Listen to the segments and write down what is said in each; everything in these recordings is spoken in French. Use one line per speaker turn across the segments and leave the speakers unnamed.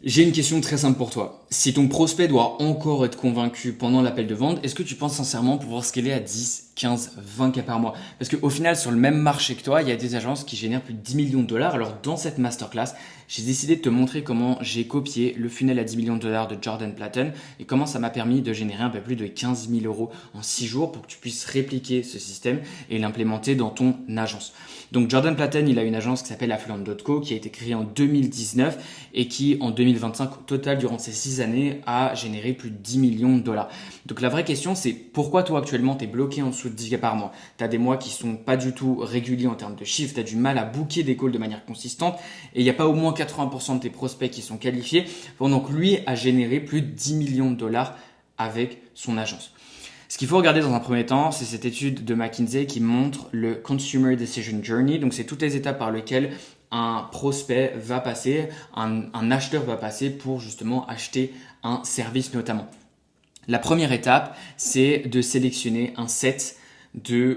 J'ai une question très simple pour toi. Si ton prospect doit encore être convaincu pendant l'appel de vente, est-ce que tu penses sincèrement pouvoir scaler à 10, 15, 20 cas par mois? Parce qu'au final, sur le même marché que toi, il y a des agences qui génèrent plus de 10 millions de dollars. Alors dans cette masterclass, j'ai décidé de te montrer comment j'ai copié le funnel à 10 millions de dollars de Jordan Platten et comment ça m'a permis de générer un peu plus de 15 000 euros en 6 jours pour que tu puisses répliquer ce système et l'implémenter dans ton agence. Donc Jordan Platten, il a une agence qui s'appelle Affluent.co qui a été créée en 2019 et qui en 2025 au total durant ces 6 années a généré plus de 10 millions de dollars. Donc la vraie question c'est pourquoi toi actuellement tu es bloqué en dessous de 10 cas par mois? Tu as des mois qui sont pas du tout réguliers en termes de chiffres, tu as du mal à booker des calls de manière consistante et il n'y a pas au moins 80% de tes prospects qui sont qualifiés. Donc lui a généré plus de 10 millions de dollars avec son agence. Ce qu'il faut regarder dans un premier temps, c'est cette étude de McKinsey qui montre le Consumer Decision Journey. Donc, c'est toutes les étapes par lesquelles un prospect va passer, un acheteur va passer pour justement acheter un service notamment. La première étape, c'est de sélectionner un set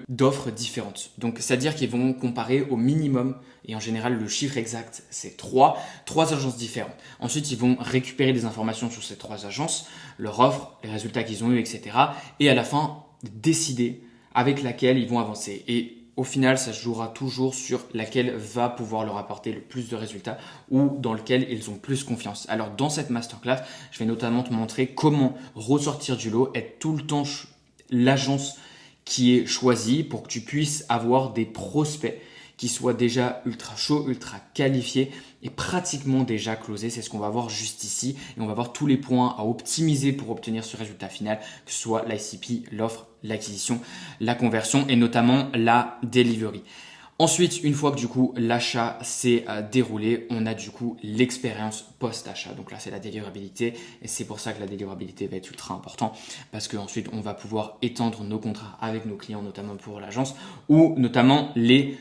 d'offres différentes. Donc, c'est-à-dire qu'ils vont comparer au minimum, et en général, le chiffre exact, c'est trois agences différentes. Ensuite, ils vont récupérer des informations sur ces 3 agences, leur offre, les résultats qu'ils ont eu, etc. Et à la fin, décider avec laquelle ils vont avancer. Et au final, ça se jouera toujours sur laquelle va pouvoir leur apporter le plus de résultats ou dans lequel ils ont plus confiance. Alors, dans cette masterclass, je vais notamment te montrer comment ressortir du lot, être tout le temps l'agence qui est choisie pour que tu puisses avoir des prospects qui soient déjà ultra chauds, ultra qualifiés et pratiquement déjà closés. C'est ce qu'on va voir juste ici et on va voir tous les points à optimiser pour obtenir ce résultat final, que ce soit l'ICP, l'offre, l'acquisition, la conversion et notamment la delivery. Ensuite, une fois que du coup l'achat s'est déroulé, on a du coup l'expérience post-achat. Donc là, c'est la délivrabilité et c'est pour ça que la délivrabilité va être ultra important parce qu'ensuite, on va pouvoir étendre nos contrats avec nos clients, notamment pour l'agence ou notamment les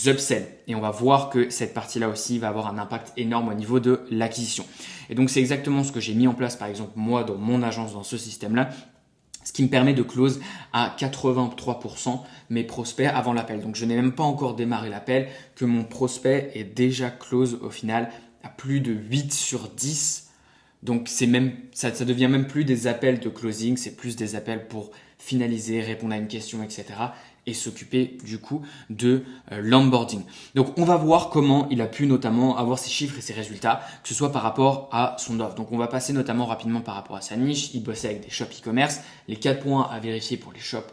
upsells. Et on va voir que cette partie-là aussi va avoir un impact énorme au niveau de l'acquisition. Et donc, c'est exactement ce que j'ai mis en place, par exemple, moi, dans mon agence, dans ce système-là. Ce qui me permet de close à 83% mes prospects avant l'appel. Donc, je n'ai même pas encore démarré l'appel que mon prospect est déjà close au final à plus de 8 sur 10. Donc, ça devient même plus des appels de closing, c'est plus des appels pour finaliser, répondre à une question, etc. et s'occuper du coup de l'onboarding. Donc, on va voir comment il a pu notamment avoir ses chiffres et ses résultats, que ce soit par rapport à son offre. Donc, on va passer notamment rapidement par rapport à sa niche. Il bossait avec des shops e-commerce. Les 4 points à vérifier pour les shops,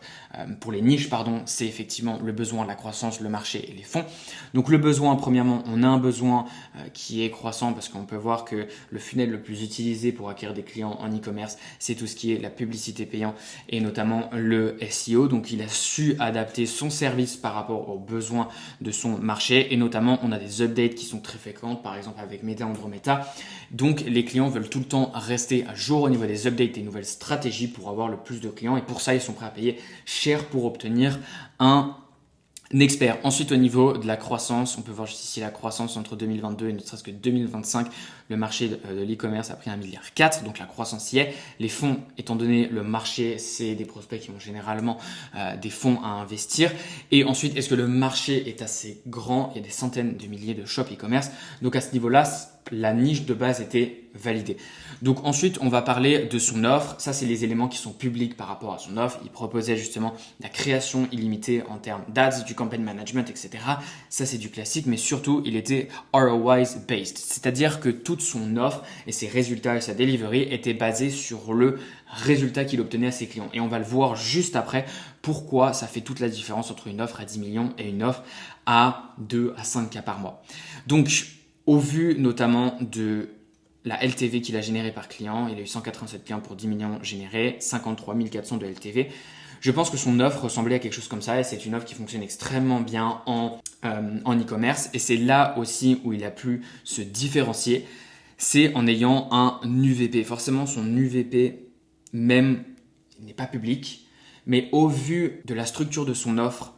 pour les niches, c'est effectivement le besoin, la croissance, le marché et les fonds. Donc, le besoin, premièrement, on a un besoin qui est croissant parce qu'on peut voir que le funnel le plus utilisé pour acquérir des clients en e-commerce, c'est tout ce qui est la publicité payante et notamment le SEO. Donc, il a su adapter son service par rapport aux besoins de son marché et notamment, on a des updates qui sont très fréquentes, par exemple avec Meta, Andromeda. Donc, les clients veulent tout le temps rester à jour au niveau des updates et nouvelles stratégies pour avoir le plus de clients et pour ça, ils sont prêts à payer cher pour obtenir un expert. Ensuite, au niveau de la croissance, on peut voir juste ici la croissance entre 2022 et ne serait-ce que 2025. Le marché de l'e-commerce a pris 1,4 milliard. Donc, la croissance y est. Les fonds, étant donné le marché, c'est des prospects qui ont généralement des fonds à investir. Et ensuite, est-ce que le marché est assez grand? Il y a des centaines de milliers de shops e-commerce. Donc, à ce niveau-là, la niche de base était validée. Donc ensuite, on va parler de son offre. Ça, c'est les éléments qui sont publics par rapport à son offre. Il proposait justement la création illimitée en termes d'ads, du campaign management, etc. Ça, c'est du classique, mais surtout, il était ROI based. C'est-à-dire que toute son offre et ses résultats et sa delivery étaient basés sur le résultat qu'il obtenait à ses clients. Et on va le voir juste après pourquoi ça fait toute la différence entre une offre à 10 millions et une offre à 2 à 5 cas par mois. Donc, au vu notamment de la LTV qu'il a générée par client, il a eu 187 clients pour 10 millions générés, 53 400 de LTV. Je pense que son offre ressemblait à quelque chose comme ça et c'est une offre qui fonctionne extrêmement bien en e-commerce et c'est là aussi où il a pu se différencier, c'est en ayant un UVP. Forcément, son UVP, même, il n'est pas public, mais au vu de la structure de son offre,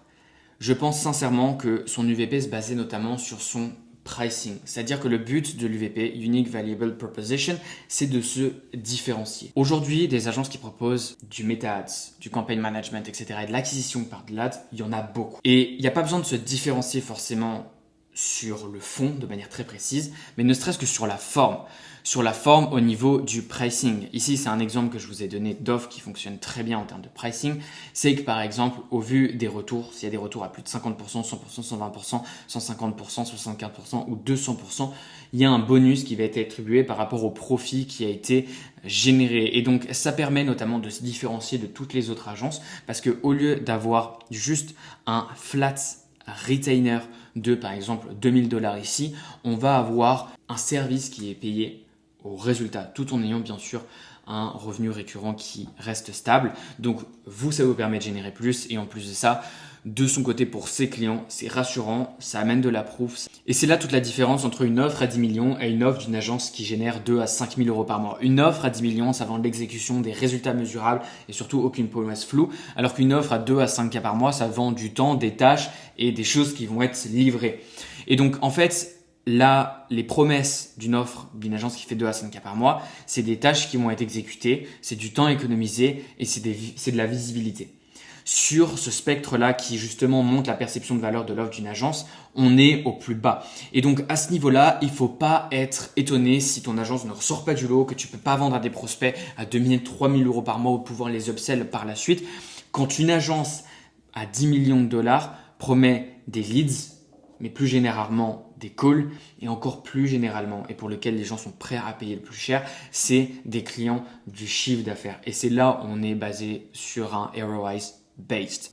je pense sincèrement que son UVP se basait notamment sur son pricing. C'est-à-dire que le but de l'UVP, Unique Valuable Proposition, c'est de se différencier. Aujourd'hui, des agences qui proposent du meta-ads, du campaign management, etc. et de l'acquisition par de l'ads, il y en a beaucoup. Et il n'y a pas besoin de se différencier forcément sur le fond de manière très précise, mais ne serait-ce que sur la forme. sur la forme au niveau du pricing. Ici, c'est un exemple que je vous ai donné d'offres qui fonctionnent très bien en termes de pricing. C'est que par exemple, au vu des retours, s'il y a des retours à plus de 50%, 100%, 120%, 150%, 75% ou 200%, il y a un bonus qui va être attribué par rapport au profit qui a été généré. Et donc, ça permet notamment de se différencier de toutes les autres agences parce que au lieu d'avoir juste un flat retainer de par exemple $2000 ici, on va avoir un service qui est payé au résultat tout en ayant bien sûr un revenu récurrent qui reste stable. Donc vous, ça vous permet de générer plus et en plus de ça, de son côté pour ses clients, c'est rassurant, ça amène de la proof. Et c'est là toute la différence entre une offre à 10 millions et une offre d'une agence qui génère 2 à 5 000 euros par mois. Une offre à 10 millions, ça vend de l'exécution, des résultats mesurables et surtout aucune promesse floue, alors qu'une offre à 2 à 5 cas par mois, ça vend du temps, des tâches et des choses qui vont être livrées. Et donc en fait, là, les promesses d'une offre d'une agence qui fait 2 à 5 cas par mois, c'est des tâches qui vont être exécutées, c'est du temps économisé et c'est de la visibilité. Sur ce spectre-là qui justement montre la perception de valeur de l'offre d'une agence, on est au plus bas. Et donc à ce niveau-là, il ne faut pas être étonné si ton agence ne ressort pas du lot, que tu ne peux pas vendre à des prospects à 2 000, 3 000 euros par mois ou pouvoir les upsell par la suite. Quand une agence à 10 millions de dollars promet des leads, mais plus généralement des calls et encore plus généralement et pour lequel les gens sont prêts à payer le plus cher, c'est des clients du chiffre d'affaires. Et c'est là où on est basé sur un ROI based.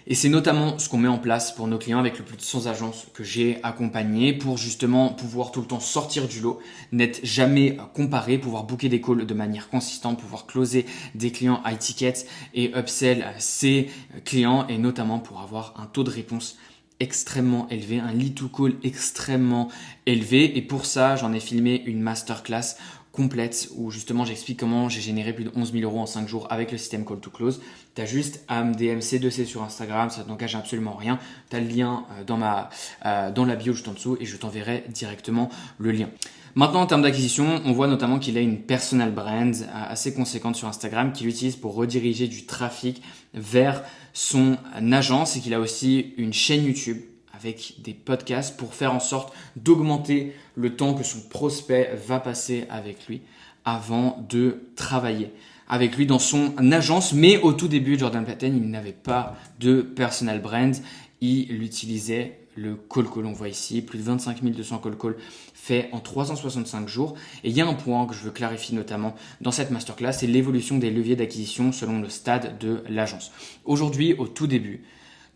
Et c'est notamment ce qu'on met en place pour nos clients avec le plus de 100 agences que j'ai accompagnées pour justement pouvoir tout le temps sortir du lot, n'être jamais comparé, pouvoir booker des calls de manière consistante, pouvoir closer des clients high ticket et upsell ces clients et notamment pour avoir un taux de réponse extrêmement élevé, un lead to call extrêmement élevé. Et pour ça, j'en ai filmé une masterclass complète où justement j'explique comment j'ai généré plus de 11 000 euros en 5 jours avec le système Call to Close. Tu as juste à me DM C2C sur Instagram, ça ne t'engage absolument rien. Tu as le lien dans la bio juste en dessous et je t'enverrai directement le lien. Maintenant, en termes d'acquisition, on voit notamment qu'il a une personal brand assez conséquente sur Instagram qu'il utilise pour rediriger du trafic vers son agence et qu'il a aussi une chaîne YouTube avec des podcasts pour faire en sorte d'augmenter le temps que son prospect va passer avec lui avant de travailler avec lui dans son agence. Mais au tout début, Jordan Platten, il n'avait pas de personal brand. Il utilisait le call call. On voit ici plus de 25 200 call call fait en 365 jours. Et il y a un point que je veux clarifier notamment dans cette masterclass, c'est l'évolution des leviers d'acquisition selon le stade de l'agence. Aujourd'hui, au tout début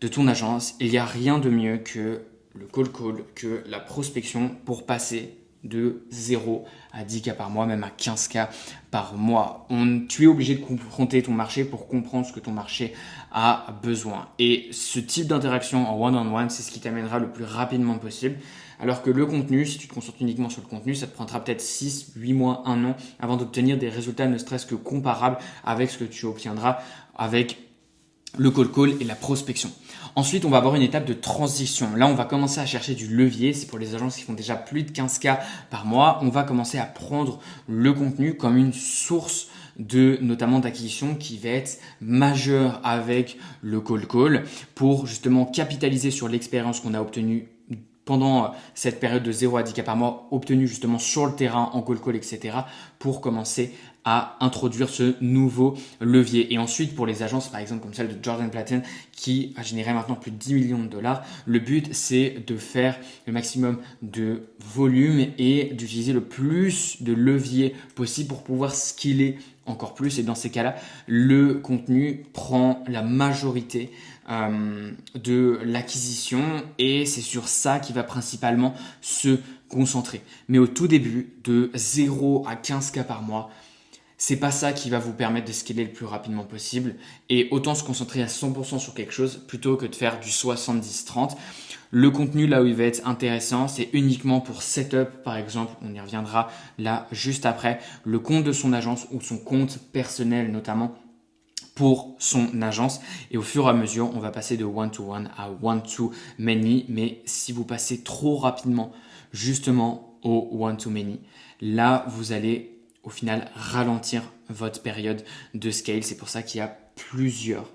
de ton agence, il n'y a rien de mieux que le call call, que la prospection pour passer de 0 à 10 cas par mois, même à 15 cas par mois. Tu es obligé de confronter ton marché pour comprendre ce que ton marché a besoin. Et ce type d'interaction en one-on-one, c'est ce qui t'amènera le plus rapidement possible. Alors que le contenu, si tu te concentres uniquement sur le contenu, ça te prendra peut-être 6, 8 mois, 1 an avant d'obtenir des résultats ne serait-ce que comparables avec ce que tu obtiendras avec le call call et la prospection. Ensuite, on va avoir une étape de transition. Là, on va commencer à chercher du levier. C'est pour les agences qui font déjà plus de 15 cas par mois. On va commencer à prendre le contenu comme une source notamment d'acquisition qui va être majeure avec le call call pour justement capitaliser sur l'expérience qu'on a obtenue pendant cette période de 0 à 10 cas par mois, obtenue justement sur le terrain, en call call, etc. pour commencer à introduire ce nouveau levier. Et ensuite, pour les agences, par exemple, comme celle de Jordan Platten, qui a généré maintenant plus de 10 millions de dollars, le but, c'est de faire le maximum de volume et d'utiliser le plus de leviers possible pour pouvoir skiller encore plus. Et dans ces cas-là, le contenu prend la majorité de l'acquisition et c'est sur ça qu'il va principalement se concentrer. Mais au tout début, de 0 à 15 cas par mois, c'est pas ça qui va vous permettre de scaler le plus rapidement possible et autant se concentrer à 100% sur quelque chose plutôt que de faire du 70-30. Le contenu là où il va être intéressant, c'est uniquement pour setup par exemple, on y reviendra là juste après, le compte de son agence ou son compte personnel notamment pour son agence et au fur et à mesure, on va passer de one-to-one à one-to-many mais si vous passez trop rapidement justement au one-to-many, là vous allez au final ralentir votre période de scale. C'est pour ça qu'il y a plusieurs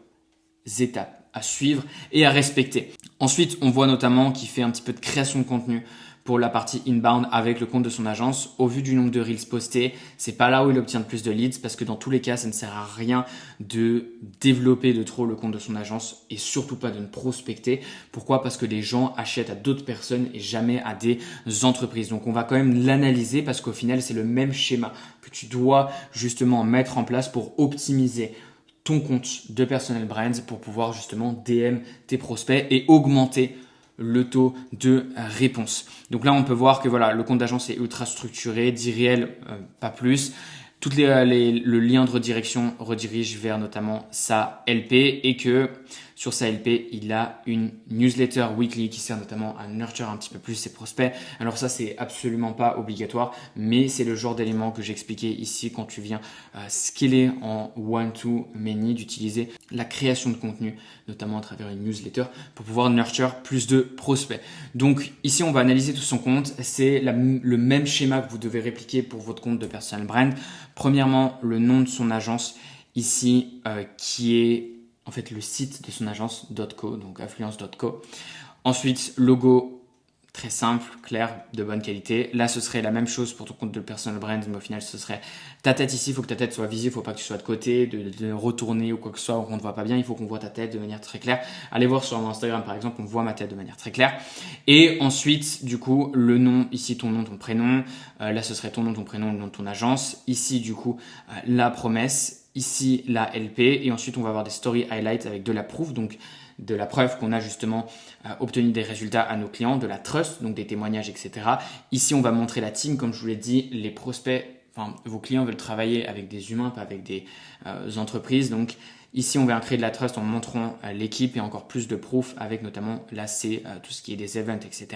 étapes à suivre et à respecter. Ensuite, on voit notamment qu'il fait un petit peu de création de contenu pour la partie inbound avec le compte de son agence. Au vu du nombre de reels postés, c'est pas là où il obtient le plus de leads parce que dans tous les cas, ça ne sert à rien de développer de trop le compte de son agence et surtout pas de ne prospecter. Pourquoi? Parce que les gens achètent à d'autres personnes et jamais à des entreprises. Donc on va quand même l'analyser parce qu'au final, c'est le même schéma que tu dois justement mettre en place pour optimiser ton compte de personal brand pour pouvoir justement DM tes prospects et augmenter le taux de réponse. Donc là, on peut voir que voilà, le compte d'agence est ultra structuré, 10 réels, pas plus. Le lien de redirection redirige vers notamment sa LP et que sur sa LP, il a une newsletter weekly qui sert notamment à nurture un petit peu plus ses prospects. Alors ça, c'est absolument pas obligatoire, mais c'est le genre d'élément que j'expliquais ici quand tu viens scaler en one-to-many, d'utiliser la création de contenu, notamment à travers une newsletter pour pouvoir nurture plus de prospects. Donc ici, on va analyser tout son compte. C'est le même schéma que vous devez répliquer pour votre compte de personal brand. Premièrement, le nom de son agence ici qui est en fait le site de son agence .co, donc affluence.co. Ensuite, logo très simple, clair, de bonne qualité. Là, ce serait la même chose pour ton compte de personal brand, mais au final, ce serait ta tête ici. Il faut que ta tête soit visible, il ne faut pas que tu sois de côté, de retourner ou quoi que ce soit, ou qu'on ne te voit pas bien. Il faut qu'on voit ta tête de manière très claire. Allez voir sur mon Instagram, par exemple, on voit ma tête de manière très claire. Et ensuite, du coup, le nom, ici, ton nom, ton prénom. Là, ce serait ton nom, ton prénom, le nom de ton agence. Ici, du coup, la promesse. Ici, la LP. Et ensuite, on va avoir des story highlights avec de la proof, donc de la preuve qu'on a justement obtenu des résultats à nos clients, de la trust, donc des témoignages, etc. Ici, on va montrer la team. Comme je vous l'ai dit, les prospects, enfin, vos clients veulent travailler avec des humains, pas avec des entreprises. Donc ici, on va créer de la trust en montrant l'équipe et encore plus de proof avec notamment là, c'est tout ce qui est des events, etc.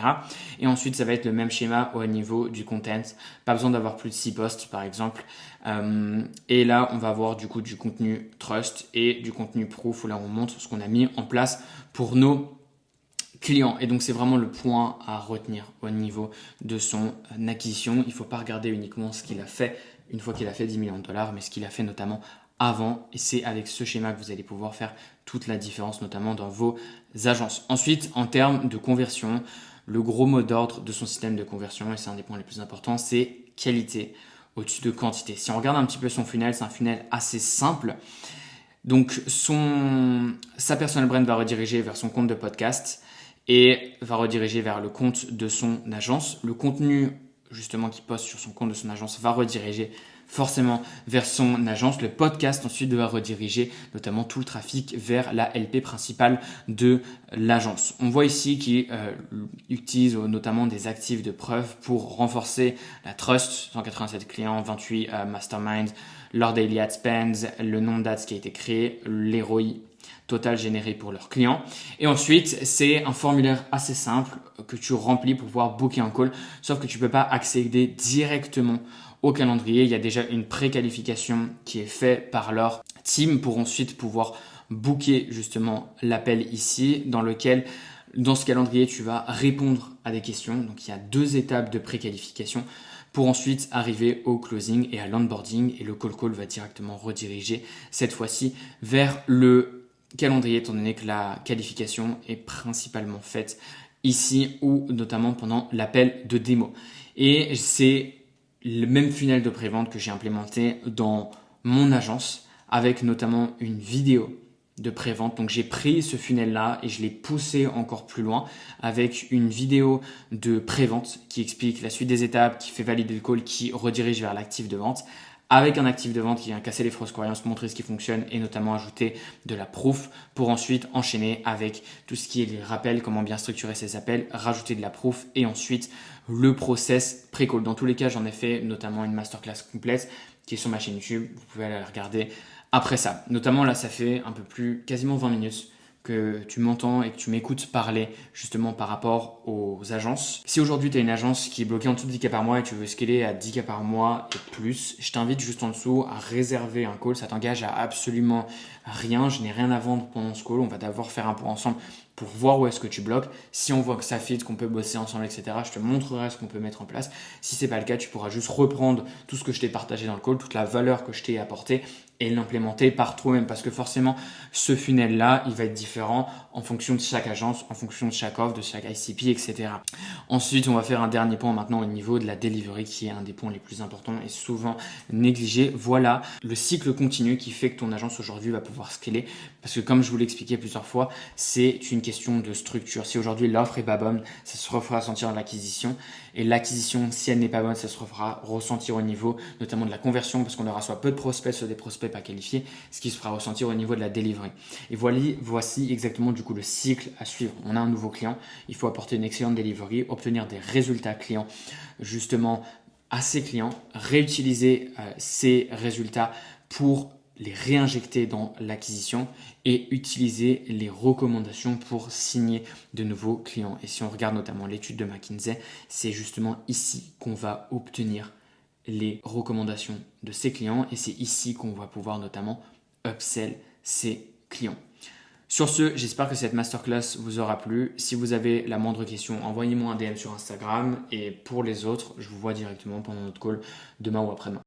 Et ensuite, ça va être le même schéma au niveau du content. Pas besoin d'avoir plus de 6 posts, par exemple. Et là, on va avoir du coup du contenu trust et du contenu proof où là, on montre ce qu'on a mis en place pour nos clients. Et donc, c'est vraiment le point à retenir au niveau de son acquisition. Il ne faut pas regarder uniquement ce qu'il a fait une fois qu'il a fait 10 millions de dollars, mais ce qu'il a fait notamment avant. Et c'est avec ce schéma que vous allez pouvoir faire toute la différence, notamment dans vos agences. Ensuite, en termes de conversion, le gros mot d'ordre de son système de conversion, et c'est un des points les plus importants, c'est qualité au-dessus de quantité. Si on regarde un petit peu son funnel, c'est un funnel assez simple. Donc, sa personal brand va rediriger vers son compte de podcast et va rediriger vers le compte de son agence. Le contenu justement qui poste sur son compte de son agence va rediriger forcément vers son agence. Le podcast ensuite va rediriger notamment tout le trafic vers la LP principale de l'agence. On voit ici qu'il utilise notamment des actifs de preuve pour renforcer la trust, 187 clients, 28 masterminds, leur daily ad spends, le nombre d'ads qui a été créé, l'ROI total généré pour leurs clients. Et ensuite, c'est un formulaire assez simple que tu remplis pour pouvoir booker un call, sauf que tu peux pas accéder directement au calendrier. Il y a déjà une préqualification qui est faite par leur team pour ensuite pouvoir booker justement l'appel ici, dans lequel, dans ce calendrier, tu vas répondre à des questions. Donc, il y a 2 étapes de préqualification pour ensuite arriver au closing et à l'onboarding. Et le call va directement rediriger cette fois-ci vers le calendrier, étant donné que la qualification est principalement faite ici ou notamment pendant l'appel de démo. Et c'est le même funnel de prévente que j'ai implémenté dans mon agence avec notamment une vidéo de prévente. Donc j'ai pris ce funnel là et je l'ai poussé encore plus loin avec une vidéo de prévente qui explique la suite des étapes, qui fait valider le call, qui redirige vers l'actif de vente, avec un actif de vente qui vient casser les fausses croyances, montrer ce qui fonctionne et notamment ajouter de la proof pour ensuite enchaîner avec tout ce qui est les rappels, comment bien structurer ses appels, rajouter de la proof et ensuite le process pré-call. Dans tous les cas, j'en ai fait notamment une masterclass complète qui est sur ma chaîne YouTube. Vous pouvez aller la regarder après ça. Notamment là, ça fait un peu plus, quasiment 20 minutes que tu m'entends et que tu m'écoutes parler justement par rapport aux agences. Si aujourd'hui tu as une agence qui est bloquée en dessous de 10K par mois et tu veux scaler à 10K par mois et plus, je t'invite juste en dessous à réserver un call. Ça t'engage à absolument rien. Je n'ai rien à vendre pendant ce call. On va d'abord faire un point ensemble pour voir où est-ce que tu bloques. Si on voit que ça fit, qu'on peut bosser ensemble, etc., je te montrerai ce qu'on peut mettre en place. Si c'est pas le cas, tu pourras juste reprendre tout ce que je t'ai partagé dans le call, toute la valeur que je t'ai apportée et l'implémenter par toi-même, parce que forcément ce funnel là il va être différent en fonction de chaque agence, en fonction de chaque offre, de chaque ICP, etc. Ensuite on va faire un dernier point maintenant au niveau de la delivery, qui est un des points les plus importants et souvent négligé. Voilà le cycle continu qui fait que ton agence aujourd'hui va pouvoir scaler, parce que comme je vous l'ai expliqué plusieurs fois, c'est une question de structure. Si aujourd'hui l'offre est pas bonne, ça se refera sentir dans l'acquisition, et l'acquisition, si elle n'est pas bonne, ça se refera ressentir au niveau notamment de la conversion, parce qu'on aura soit peu de prospects, soit des prospects pas qualifiés, ce qui se fera ressentir au niveau de la delivery. Et voici exactement du coup le cycle à suivre. On a un nouveau client, il faut apporter une excellente delivery, obtenir des résultats clients justement à ses clients, réutiliser ces résultats pour les réinjecter dans l'acquisition et utiliser les recommandations pour signer de nouveaux clients. Et si on regarde notamment l'étude de McKinsey, c'est justement ici qu'on va obtenir les recommandations de ses clients, et c'est ici qu'on va pouvoir notamment upsell ses clients. Sur ce, j'espère que cette masterclass vous aura plu. Si vous avez la moindre question, envoyez-moi un DM sur Instagram, et pour les autres, je vous vois directement pendant notre call demain ou après-demain.